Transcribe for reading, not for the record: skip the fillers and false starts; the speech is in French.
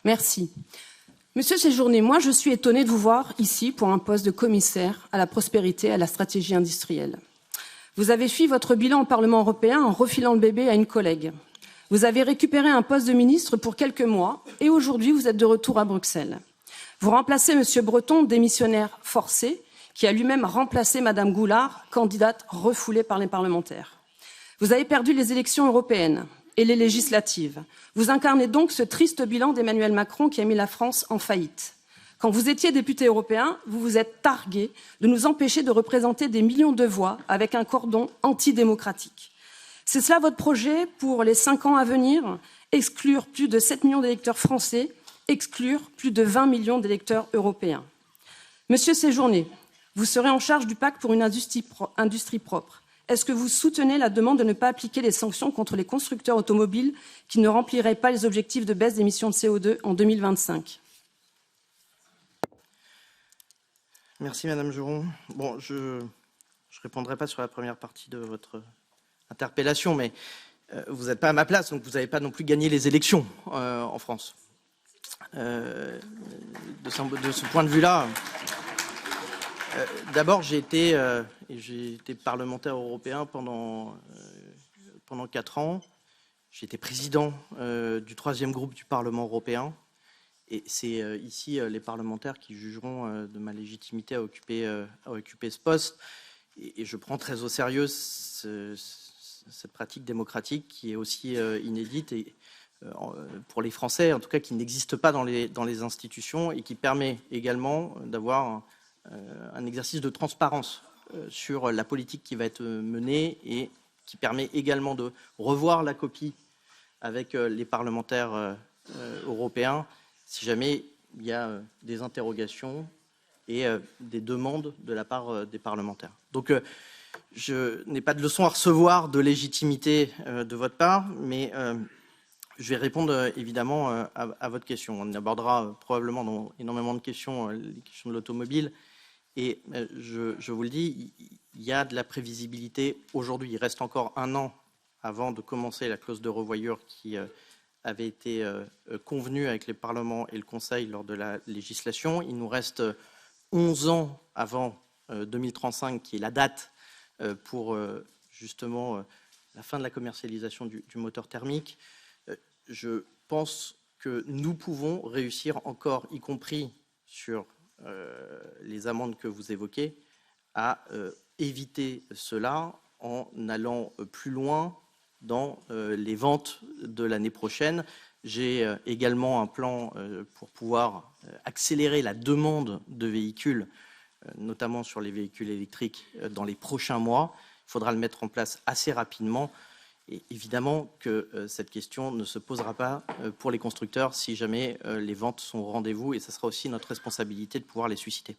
Merci. Monsieur Séjourné, moi je suis étonnée de vous voir ici pour un poste de commissaire à la prospérité et à la stratégie industrielle. Vous avez fui votre bilan au Parlement européen en refilant le bébé à une collègue. Vous avez récupéré un poste de ministre pour quelques mois et aujourd'hui vous êtes de retour à Bruxelles. Vous remplacez Monsieur Breton, démissionnaire forcé, qui a lui-même remplacé Madame Goulard, candidate refoulée par les parlementaires. Vous avez perdu les élections européennes et les législatives. Vous incarnez donc ce triste bilan d'Emmanuel Macron qui a mis la France en faillite. Quand vous étiez député européen, vous vous êtes targué de nous empêcher de représenter des millions de voix avec un cordon antidémocratique. C'est cela votre projet pour les 5 ans à venir? Exclure plus de 7 millions d'électeurs français, exclure plus de 20 millions d'électeurs européens. Monsieur Séjourné, vous serez en charge du pacte pour une industrie propre. Est-ce que vous soutenez la demande de ne pas appliquer les sanctions contre les constructeurs automobiles qui ne rempliraient pas les objectifs de baisse d'émissions de CO2 en 2025? Merci Madame Geron. Bon, je ne répondrai pas sur la première partie de votre interpellation, mais vous n'êtes pas à ma place, donc vous n'avez pas non plus gagné les élections en France. De ce point de vue-là, d'abord j'ai été parlementaire européen pendant 4 ans. J'ai été président du 3e groupe du Parlement européen. Et c'est ici les parlementaires qui jugeront de ma légitimité à occuper ce poste. Et je prends très au sérieux cette pratique démocratique qui est aussi inédite et, pour les Français, en tout cas qui n'existe pas dans les institutions et qui permet également d'avoir un exercice de transparence sur la politique qui va être menée et qui permet également de revoir la copie avec les parlementaires européens si jamais il y a des interrogations et des demandes de la part des parlementaires. Donc je n'ai pas de leçon à recevoir de légitimité de votre part, mais je vais répondre évidemment à votre question. On abordera probablement dans énormément de questions les questions de l'automobile. Et je vous le dis, il y a de la prévisibilité aujourd'hui. Il reste encore 1 an avant de commencer la clause de revoyure qui avait été convenue avec les parlements et le Conseil lors de la législation. Il nous reste 11 ans avant 2035, qui est la date pour justement la fin de la commercialisation du moteur thermique. Je pense que nous pouvons réussir encore, y compris sur les amendes que vous évoquez, à éviter cela en allant plus loin dans les ventes de l'année prochaine. J'ai également un plan pour pouvoir accélérer la demande de véhicules, notamment sur les véhicules électriques, dans les prochains mois. Il faudra le mettre en place assez rapidement. Et évidemment que cette question ne se posera pas pour les constructeurs si jamais les ventes sont au rendez-vous, et ce sera aussi notre responsabilité de pouvoir les susciter.